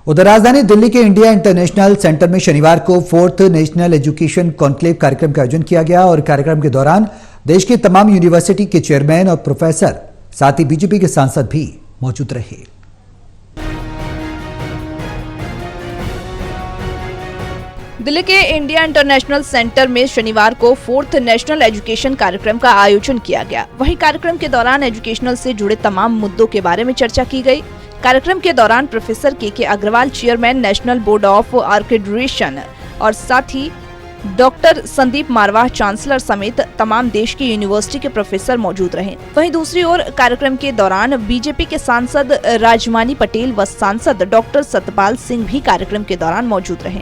उधर राजधानी दिल्ली के इंडिया इंटरनेशनल सेंटर में शनिवार को 4th नेशनल एजुकेशन कॉन्क्लेव कार्यक्रम का आयोजन किया गया और कार्यक्रम के दौरान देश की तमाम यूनिवर्सिटी के चेयरमैन और प्रोफेसर, साथ ही बीजेपी के सांसद भी मौजूद रहे। दिल्ली के इंडिया इंटरनेशनल सेंटर में शनिवार को 4th नेशनल एजुकेशन कार्यक्रम का आयोजन किया गया। वहीं कार्यक्रम के दौरान एजुकेशनल से जुड़े तमाम मुद्दों के बारे में चर्चा की गई। कार्यक्रम के दौरान professor K Agarwal, chairman national board of architecture, और साथ ही डॉक्टर संदीप मारवाह, चांसलर समेत तमाम देश की यूनिवर्सिटी के प्रोफेसर मौजूद रहे। वहीं दूसरी ओर कार्यक्रम के दौरान बीजेपी के सांसद राजमानी पटेल व सांसद डॉक्टर सतपाल सिंह भी कार्यक्रम के दौरान मौजूद रहे।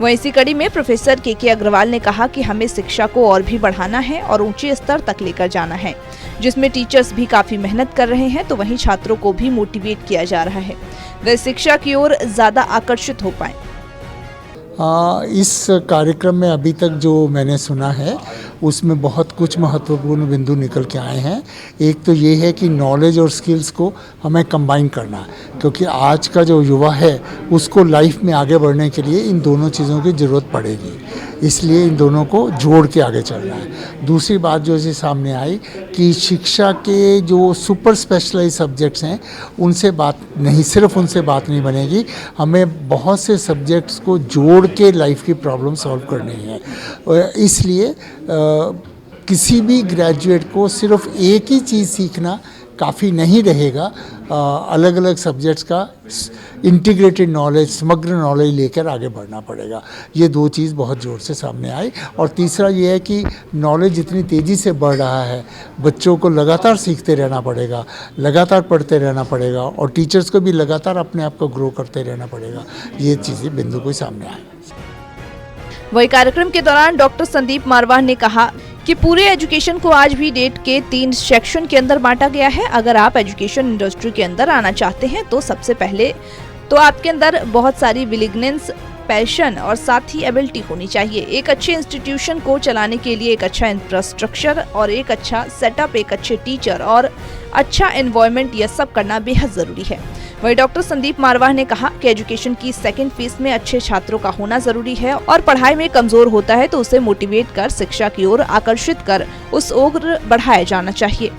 वहीं इसी कड़ी में प्रोफेसर के अग्रवाल ने कहा कि हमें शिक्षा को और भी बढ़ाना है और ऊंचे स्तर तक लेकर जाना है, जिसमें टीचर्स भी काफी मेहनत कर रहे हैं, तो वहीं छात्रों को भी मोटिवेट किया जा रहा है, वे शिक्षा की ओर ज्यादा आकर्षित हो पाए। इस कार्यक्रम में अभी तक जो मैंने सुना है उसमें बहुत कुछ महत्वपूर्ण बिंदु निकल के आए हैं। एक तो ये है कि नॉलेज और स्किल्स को हमें कंबाइन करना है, क्योंकि आज का जो युवा है उसको लाइफ में आगे बढ़ने के लिए इन दोनों चीज़ों की ज़रूरत पड़ेगी, इसलिए इन दोनों को जोड़ के आगे चलना है। दूसरी बात जो इसे सामने आई कि शिक्षा के जो सुपर स्पेशलाइज सब्जेक्ट्स हैं उनसे बात नहीं, सिर्फ उनसे बात नहीं बनेगी, हमें बहुत से सब्जेक्ट्स को जोड़ के लाइफ की प्रॉब्लम सॉल्व करनी है। इसलिए किसी भी ग्रेजुएट को सिर्फ एक ही चीज़ सीखना काफ़ी नहीं रहेगा, अलग अलग सब्जेक्ट्स का इंटीग्रेटेड नॉलेज, समग्र नॉलेज लेकर आगे बढ़ना पड़ेगा। ये दो चीज़ बहुत ज़ोर से सामने आई। और तीसरा ये है कि नॉलेज जितनी तेज़ी से बढ़ रहा है, बच्चों को लगातार सीखते रहना पड़ेगा, लगातार पढ़ते रहना पड़ेगा, और टीचर्स को भी लगातार अपने आप को ग्रो करते रहना पड़ेगा। ये चीज़ें बिंदु को सामने आई। वही कार्यक्रम के दौरान डॉक्टर संदीप मारवाह ने कहा कि पूरे एजुकेशन को आज भी डेट के 3 सेक्शन के अंदर बांटा गया है। अगर आप एजुकेशन इंडस्ट्री के अंदर आना चाहते हैं तो सबसे पहले तो आपके अंदर बहुत सारी विलिगनेंस, पैशन और साथ ही एबिलिटी होनी चाहिए। एक अच्छे इंस्टीट्यूशन को चलाने के लिए एक अच्छा इंफ्रास्ट्रक्चर और एक अच्छा सेटअप, एक अच्छे टीचर और अच्छा एनवायरनमेंट, यह सब करना बेहद जरूरी है। वहीं डॉक्टर संदीप मारवाह ने कहा कि एजुकेशन की सेकंड फेज में अच्छे छात्रों का होना जरूरी है और पढ़ाई में कमजोर होता है तो उसे मोटिवेट कर शिक्षा की ओर आकर्षित कर उस ओर बढ़ाया जाना चाहिए।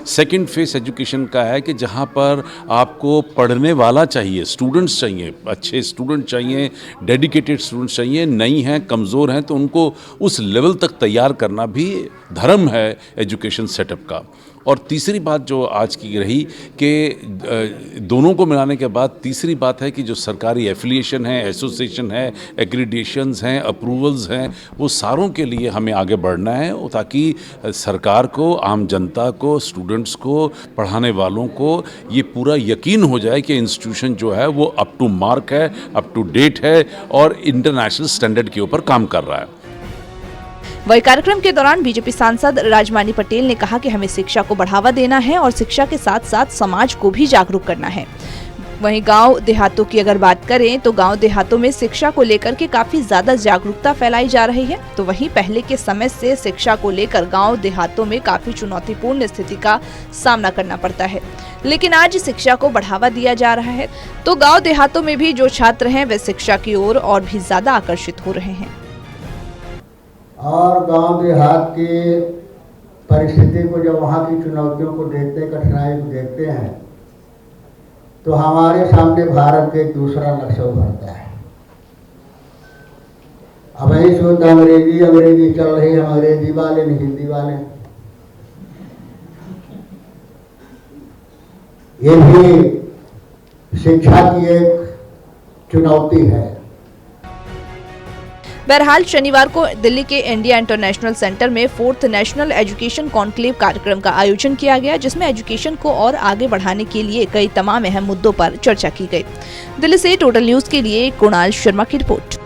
सेकेंड फेस एजुकेशन का है कि जहाँ पर आपको पढ़ने वाला चाहिए, स्टूडेंट्स चाहिए, अच्छे स्टूडेंट चाहिए, डेडिकेटेड स्टूडेंट्स चाहिए। नहीं हैं, कमज़ोर हैं, तो उनको उस लेवल तक तैयार करना भी धर्म है एजुकेशन सेटअप का। और तीसरी बात जो आज की रही कि दोनों को मिलाने के बाद तीसरी बात है कि जो सरकारी एफिलिएशन है, एसोसिएशन है, एक्रीडिटेशंस हैं, अप्रूवल्स हैं, वो सारों के लिए हमें आगे बढ़ना है, ताकि सरकार को, आम जनता को, स्टूडेंट्स को, पढ़ाने वालों को ये पूरा यकीन हो जाए कि इंस्टीट्यूशन जो है वो अप टू मार्क है, अप टू डेट है और इंटरनेशनल स्टैंडर्ड के ऊपर काम कर रहा है। वही कार्यक्रम के दौरान बीजेपी सांसद राजमानी पटेल ने कहा कि हमें शिक्षा को बढ़ावा देना है और शिक्षा के साथ साथ समाज को भी जागरूक करना है। वहीं गांव देहातों की अगर बात करें तो गांव देहातों में शिक्षा को लेकर के काफी ज्यादा जागरूकता फैलाई जा रही है। तो वहीं पहले के समय से शिक्षा को लेकर गांव देहातों में काफी चुनौतीपूर्ण स्थिति का सामना करना पड़ता है, लेकिन आज शिक्षा को बढ़ावा दिया जा रहा है, तो गाँव देहातों में भी जो छात्र हैं वे शिक्षा की ओर और भी ज्यादा आकर्षित हो रहे हैं। और गांव देहात की परिस्थिति को, जब वहाँ की चुनौतियों को देखते, कठिनाई को देखते हैं, तो हमारे सामने भारत का एक दूसरा नक्शा उभरता है। अब यही शुद्ध अंग्रेजी चल रही है, अंग्रेजी वाले नहीं हिंदी वाले। ये भी शिक्षा की एक चुनौती है। बहरहाल शनिवार को दिल्ली के इंडिया इंटरनेशनल सेंटर में 4th नेशनल एजुकेशन कॉन्क्लेव कार्यक्रम का आयोजन किया गया, जिसमें एजुकेशन को और आगे बढ़ाने के लिए कई तमाम अहम मुद्दों पर चर्चा की गई। दिल्ली से टोटल न्यूज के लिए कुणाल शर्मा की रिपोर्ट।